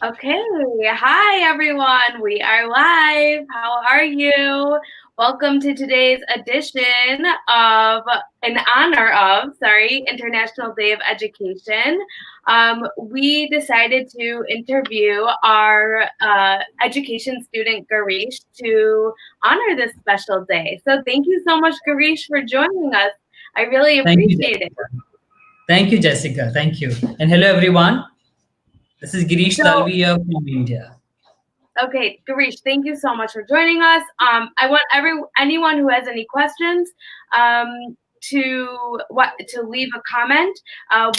Okay, hi everyone. We are live. How are you? Welcome to today's edition of, in honor of, International Day of Education. We decided to interview our education student Garish to honor this special day. So thank you so much, Garish, for joining us. I really Thank you, appreciate it. Jessica. Thank you, Jessica. Thank you. And hello, everyone. This is Girish So Dalvi from India. Okay, Garish, thank you so much for joining us. I want anyone who has any questions to leave a comment.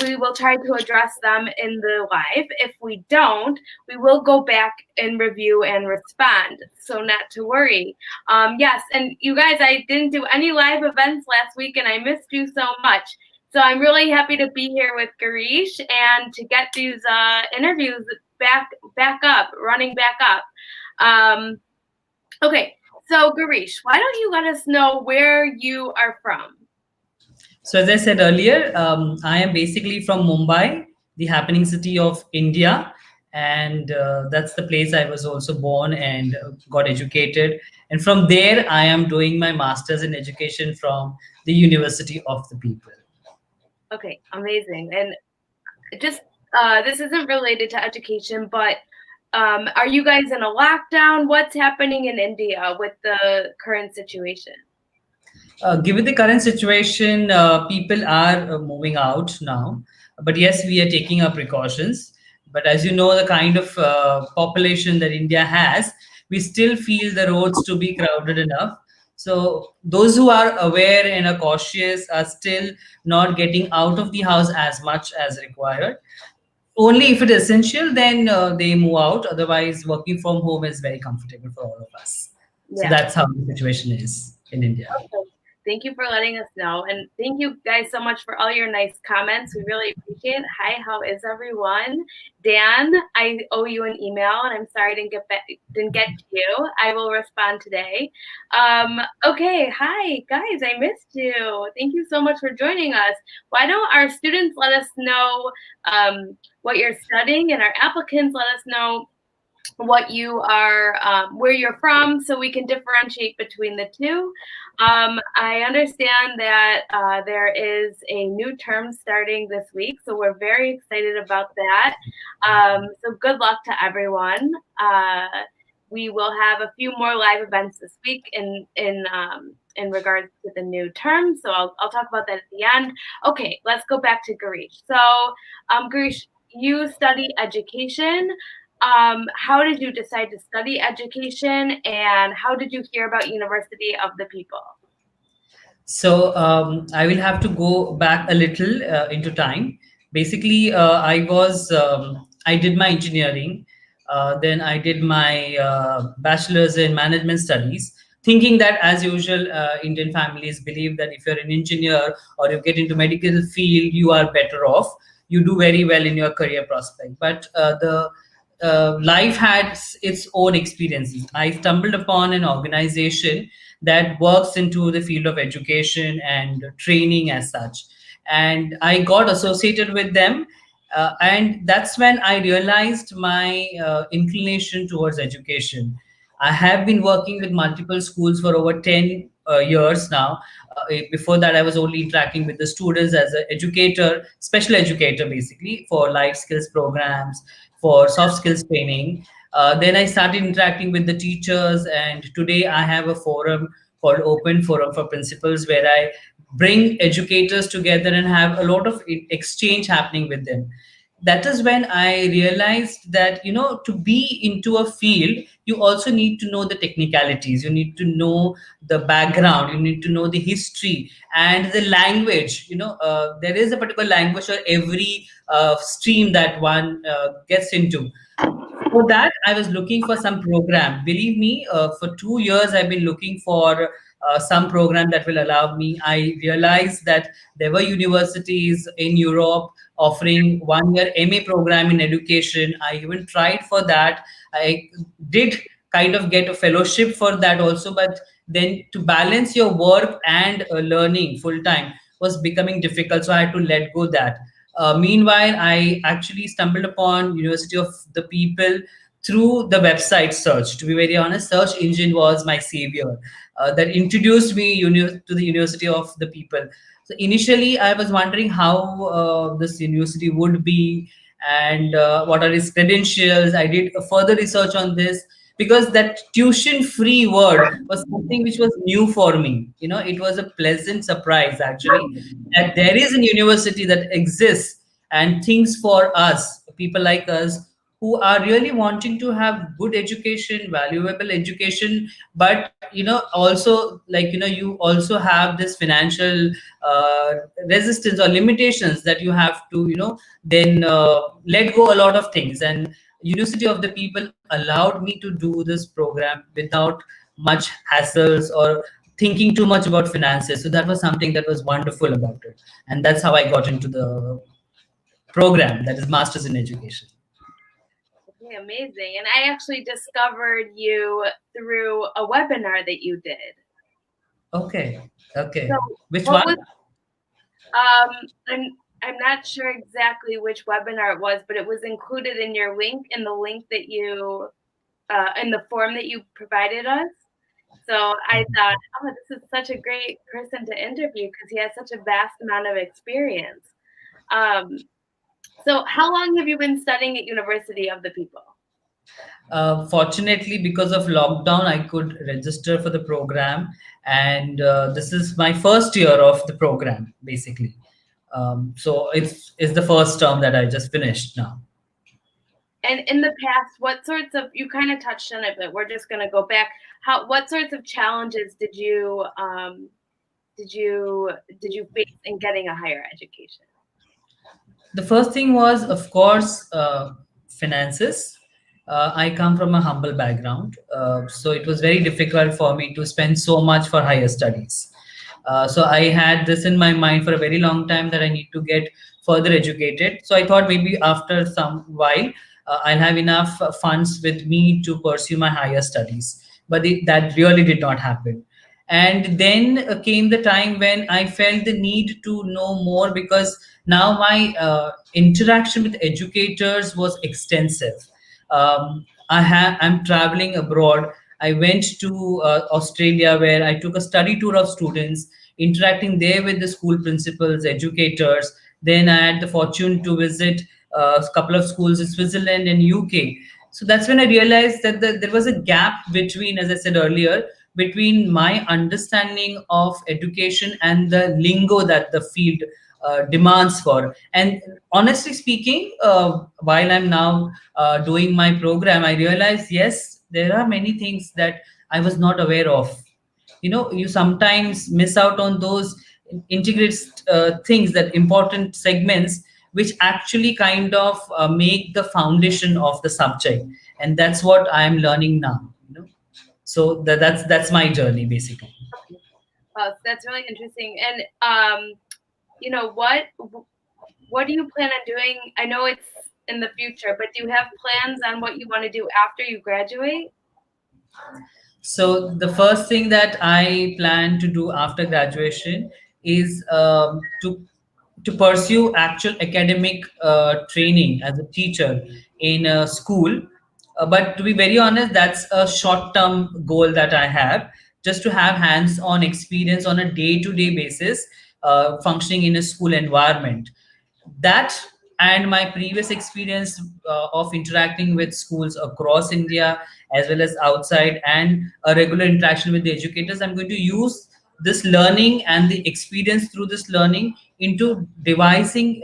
We will try to address them in the live. If we don't, we will go back and review and respond. So not to worry. Yes, and you guys, I didn't do any live events last week, and I missed you so much. So I'm really happy to be here with Garish and to get these interviews back up, running back up. Um, okay, so Garish, why don't you let us know where you are from? So, as I said earlier, I am basically from Mumbai, the happening city of India. And that's the place I was also born and got educated. And from there, I am doing my master's in education from the University of the People. Okay, amazing. And just this isn't related to education, but are you guys in a lockdown? What's happening in India with the current situation? Given the current situation, people are moving out now. But yes, we are taking our precautions. But as you know, the kind of population that India has, we still feel the roads to be crowded enough. So those who are aware and are cautious are still not getting out of the house as much as required. Only if it is essential, then they move out. Otherwise, working from home is very comfortable for all of us. So Yeah. that's how the situation is in India. Okay. Thank you for letting us know. And thank you guys so much for all your nice comments. We really appreciate it. Hi, how is everyone? Dan, I owe you an email and I'm sorry I didn't get to you. I will respond today. Okay, hi guys, I missed you. Thank you so much for joining us. Why don't our students let us know what you're studying, and our applicants let us know what you are, where you're from, so we can differentiate between the two. I understand that there is a new term starting this week, so we're very excited about that. So good luck to everyone. We will have a few more live events this week in regards to the new term. So I'll talk about that at the end. Okay, let's go back to Garish. So, Garish, you study education. How did you decide to study education, and how did you hear about University of the People? So I will have to go back a little into time. Basically, I did my engineering, then I did my bachelor's in management studies, thinking that as usual, Indian families believe that if you're an engineer or you get into medical field, you are better off. You do very well in your career prospect. But the life had its own experiences. I stumbled upon an organization that works into the field of education and training as such. And I got associated with them. And that's when I realized my inclination towards education. I have been working with multiple schools for over 10 years now. Before that, I was only interacting with the students as an educator, special educator, basically, for life skills programs, for soft skills training. Then I started interacting with the teachers, and today I have a forum called Open Forum for Principals, where I bring educators together and have a lot of exchange happening with them. That is when I realized that, to be into a field, you also need to know the technicalities, you need to know the background, you need to know the history and the language. There is a particular language for every stream that one gets into. For that, I was looking for some program. Believe me, for 2 years, I've been looking for some program that will allow me. I realized that there were universities in Europe offering 1 year MA program in education. I even tried for that. I did kind of get a fellowship for that also, but then to balance your work and learning full time was becoming difficult. So I had to let go that. Meanwhile, I actually stumbled upon University of the People through the website search. To be very honest, search engine was my savior that introduced me to the University of the People. So initially, I was wondering how this university would be and what are its credentials. I did a further research on this because that tuition-free word was something which was new for me. It was a pleasant surprise actually that there is a university that exists and thinks for us, people like us, who are really wanting to have good education, valuable education, but also, like, you also have this financial uh, resistance or limitations that you have to then let go a lot of things. And University of the People allowed me to do this program without much hassles or thinking too much about finances. So that was something that was wonderful about it, and that's how I got into the program, that is Masters in Education. Okay, amazing. And I actually discovered you through a webinar that you did. Okay, So okay. Which what one? was I'm not sure exactly which webinar it was, but it was included in your link, in the link that you in the form that you provided us. So I thought, oh, this is such a great person to interview because he has such a vast amount of experience. Um, so how long have you been studying at University of the People? Fortunately, because of lockdown, I could register for the program, and this is my first year of the program, basically. So it's the first term that I just finished now. And in the past, what sorts of, you kind of touched on it, but we're just going to go back. What sorts of challenges did you did you face in getting a higher education? The first thing was, of course, finances. I come from a humble background, so it was very difficult for me to spend so much for higher studies. So I had this in my mind for a very long time that I need to get further educated. So I thought maybe after some while I'll have enough funds with me to pursue my higher studies. But that really did not happen. And then came the time when I felt the need to know more, because now my interaction with educators was extensive. I'm traveling abroad. I went to Australia, where I took a study tour of students, interacting there with the school principals, educators. Then I had the fortune to visit a couple of schools in Switzerland and UK. So that's when I realized that there was a gap between, as I said earlier, between my understanding of education and the lingo that the field demands for. And honestly speaking, while I'm now doing my program, I realize, yes, there are many things that I was not aware of. You sometimes miss out on those integrated things, that important segments which actually kind of make the foundation of the subject. And that's what I am learning now. So that's my journey basically. That's really interesting. And you know what do you plan on doing? I know it's in the future, but do you have plans on what you want to do after you graduate? So the first thing that I plan to do after graduation is to pursue actual academic training as a teacher in a school. But to be very honest, that's a short-term goal that I have, just to have hands-on experience on a day-to-day basis, functioning in a school environment. That, and my previous experience of interacting with schools across India as well as outside, and a regular interaction with the educators, I'm going to use this learning and the experience through this learning into devising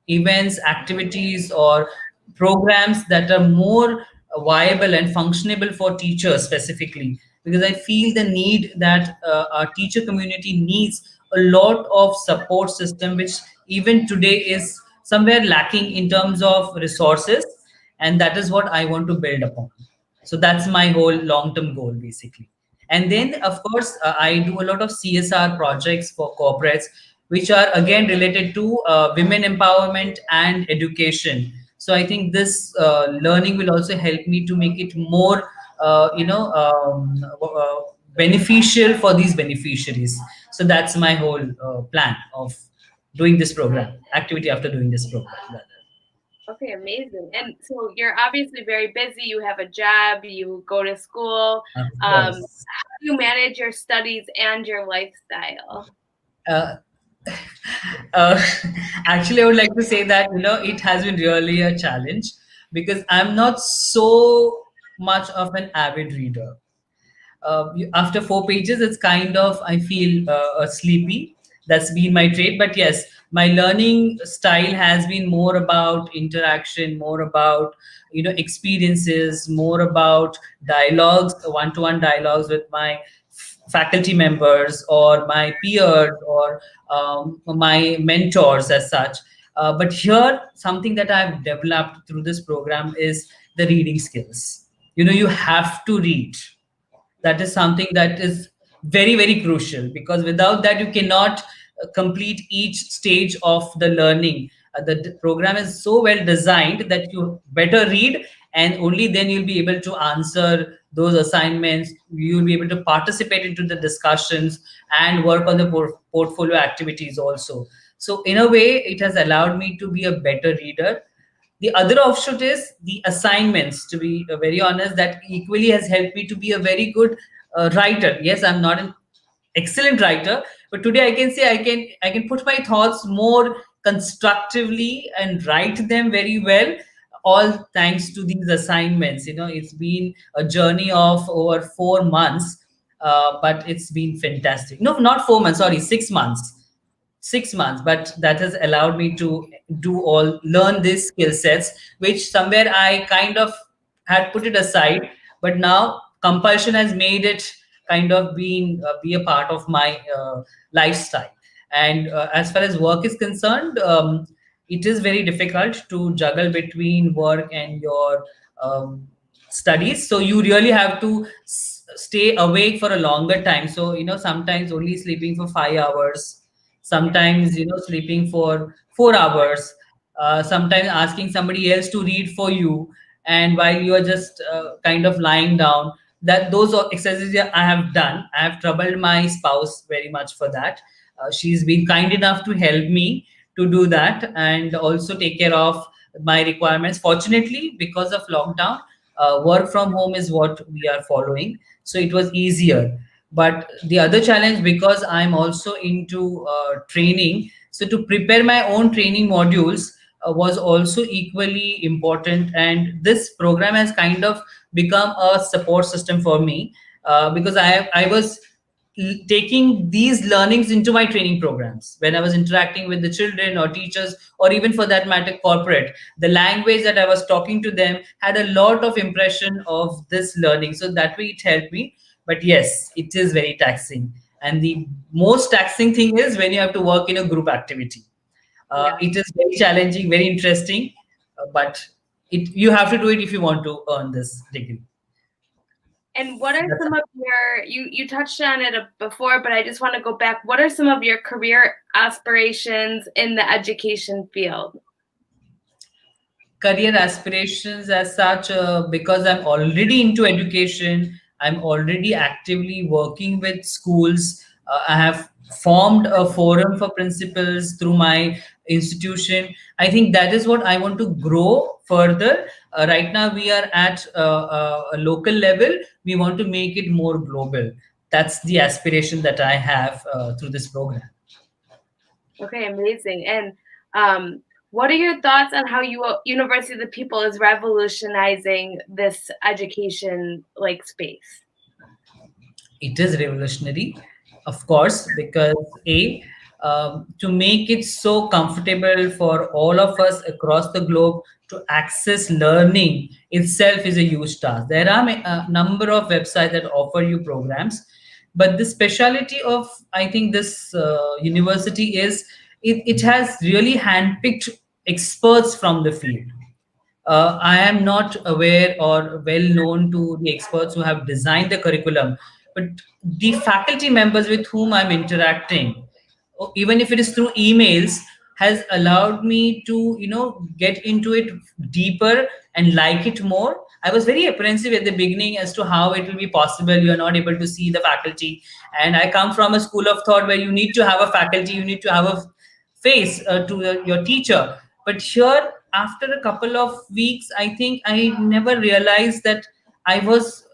events, activities, or programs that are more viable and functionable for teachers specifically, because I feel the need that our teacher community needs a lot of support system, which even today is somewhere lacking in terms of resources. And that is what I want to build upon. So that's my whole long term goal basically. And then of course I do a lot of CSR projects for corporates, which are again related to women empowerment and education. So I think this learning will also help me to make it more beneficial for these beneficiaries. So that's my whole plan of doing this program, activity after doing this program. Rather. Okay, amazing. And so you're obviously very busy. You have a job, you go to school. Of How course. do you manage your studies and your lifestyle? Uh, uh, Actually, I would like to say that it has been really a challenge because I'm not so much of an avid reader. After 4 pages, it's kind of I feel sleepy. That's been my trait. But yes, my learning style has been more about interaction, more about experiences, more about dialogues, one-to-one dialogues with my faculty members or my peers or my mentors as such. But here, something that I've developed through this program is the reading skills. You have to read. That is something that is very very crucial, because without that you cannot complete each stage of the learning. The program is so well designed that you better read, and only then you'll be able to answer those assignments. You'll be able to participate into the discussions and work on the portfolio activities also. So in a way it has allowed me to be a better reader. The other offshoot is the assignments. To be very honest, that equally has helped me to be a very good writer. Yes, I'm not an excellent writer, but today I can say I can put my thoughts more constructively and write them very well, all thanks to these assignments. It's been a journey of over 4 months, but it's been fantastic. No, not 4 months, sorry, 6 months. 6 months, but that has allowed me to learn these skill sets, which somewhere I kind of had put it aside, but now compulsion has made it kind of be a part of my lifestyle. And as far as work is concerned, it is very difficult to juggle between work and your studies. So you really have to stay awake for a longer time. So sometimes only sleeping for 5 hours, sometimes sleeping for 4 hours, sometimes asking somebody else to read for you, and while you are just kind of lying down. That those are exercises I have done. I have troubled my spouse very much for that. She's been kind enough to help me to do that and also take care of my requirements. Fortunately, because of lockdown, work from home is what we are following, so it was easier. But the other challenge, because I'm also into training, so to prepare my own training modules was also equally important, and this program has kind of become a support system for me, because I was taking these learnings into my training programs when I was interacting with the children or teachers, or even for that matter corporate. The language that I was talking to them had a lot of impression of this learning, so that way it helped me. But yes, it is very taxing, and the most taxing thing is when you have to work in a group activity. Yeah. It is very challenging, very interesting, but you have to do it if you want to earn this degree. And what are That's some of your, you touched on it before, but I just want to go back. What are some of your career aspirations in the education field? career aspirations as such, because I'm already into education. I'm already actively working with schools. I have formed a forum for principals through my institution. I think that is what I want to grow further. Right now we are at a local level. We want to make it more global. That's the aspiration that I have through this program. Okay, amazing. And what are your thoughts on how University of the People is revolutionizing this education like space? It is revolutionary, of course, because to make it so comfortable for all of us across the globe to access learning itself is a huge task. There are a number of websites that offer you programs, but the speciality of, I think, this university is it has really handpicked experts from the field. I am not aware or well known to the experts who have designed the curriculum, but the faculty members with whom I'm interacting, even if it is through emails, has allowed me to get into it deeper and like it more. I was very apprehensive at the beginning as to how it will be possible. You are not able to see the faculty, and I come from a school of thought where you need to have a faculty, you need to have a face to your teacher. But here, after a couple of weeks, I think I never realized that I was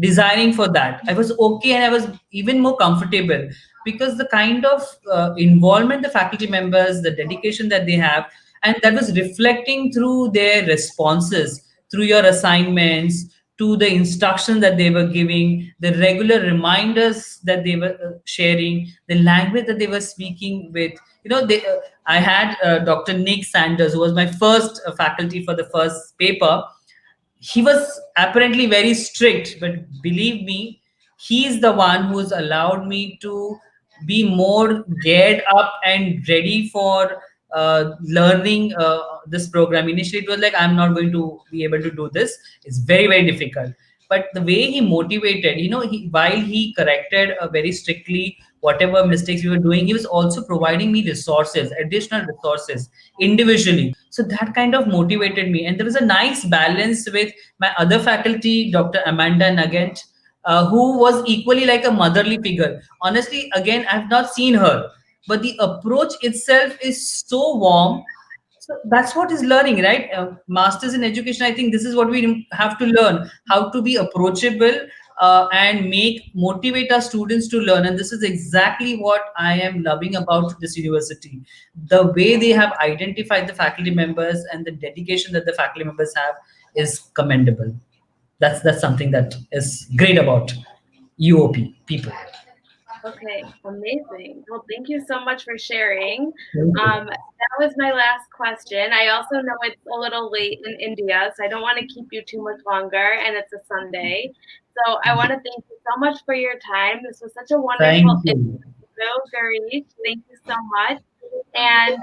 desiring for that. I was okay, and I was even more comfortable, because the kind of involvement the faculty members, the dedication that they have, and that was reflecting through their responses, through your assignments, to the instruction that they were giving, the regular reminders that they were sharing, the language that they were speaking with. I had Dr. Nick Sanders, who was my first faculty for the first paper. He was apparently very strict, but believe me, he is the one who's allowed me to be more geared up and ready for learning this program. Initially it was like, I'm not going to be able to do this, it's very very difficult. But the way he motivated, while he corrected very strictly whatever mistakes we were doing, he was also providing me resources, additional resources, individually. So that kind of motivated me. And there was a nice balance with my other faculty, Dr. Amanda Nugent, who was equally like a motherly figure. Honestly, again, I've not seen her, but the approach itself is so warm. So that's what is learning, right? Masters in education, I think this is what we have to learn: how to be approachable, and motivate our students to learn. And this is exactly what I am loving about this university. The way they have identified the faculty members and the dedication that the faculty members have is commendable. That's something that is great about UOP people. Okay, amazing. Well, thank you so much for sharing. Thank you. That was my last question. I also know it's a little late in India, so I don't want to keep you too much longer, and it's a Sunday. So I want to thank you so much for your time. This was such a wonderful Thank you. interview, Garish. Thank you so much. And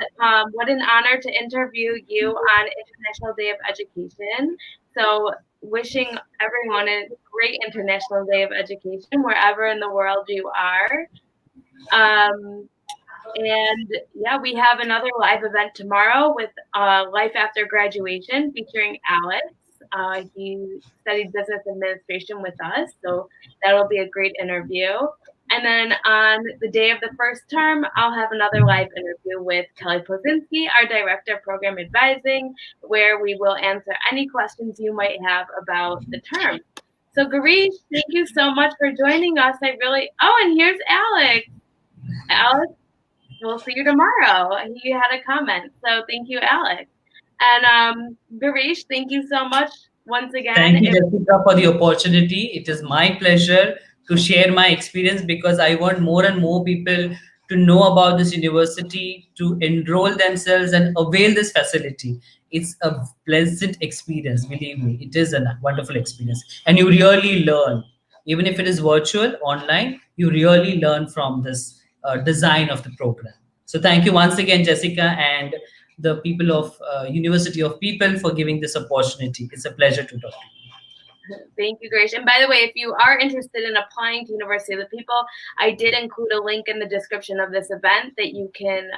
what an honor to interview you on International Day of Education. So, wishing everyone a great International Day of Education wherever in the world you are. Um, and yeah, we have another live event tomorrow with Life After Graduation featuring Alex. He studied business administration with us, so that'll be a great interview. And then on the day of the first term, I'll have another live interview with Kelly Pozinski, our Director of Program Advising, where we will answer any questions you might have about the term. So, Garish, thank you so much for joining us. And here's Alex. Alex, we'll see you tomorrow. He had a comment. So thank you, Alex. And Garish, thank you so much once again. Thank you, Jessica, for the opportunity. It is my pleasure to share my experience, because I want more and more people to know about this university, to enroll themselves and avail this facility. It's a pleasant experience, believe me. It is a wonderful experience. And you really learn. Even if it is virtual, online, you really learn from this design of the program. So thank you once again, Jessica, and the people of University of People for giving this opportunity. It's a pleasure to talk to you. Thank you, Garish. And by the way, if you are interested in applying to University of the People, I did include a link in the description of this event that you can,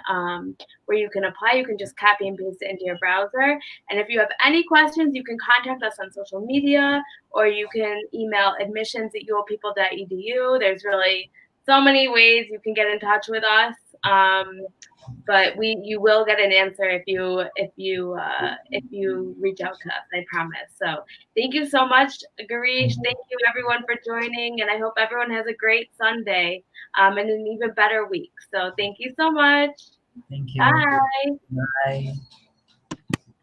where you can apply. You can just copy and paste it into your browser. And if you have any questions, you can contact us on social media, or you can email admissions@uopeople.edu. There's really so many ways you can get in touch with us. But you will get an answer if you reach out to us, I promise. So thank you so much, Garish. Thank you everyone for joining, and I hope everyone has a great Sunday, and an even better week. So thank you so much. Thank you. Bye. Bye.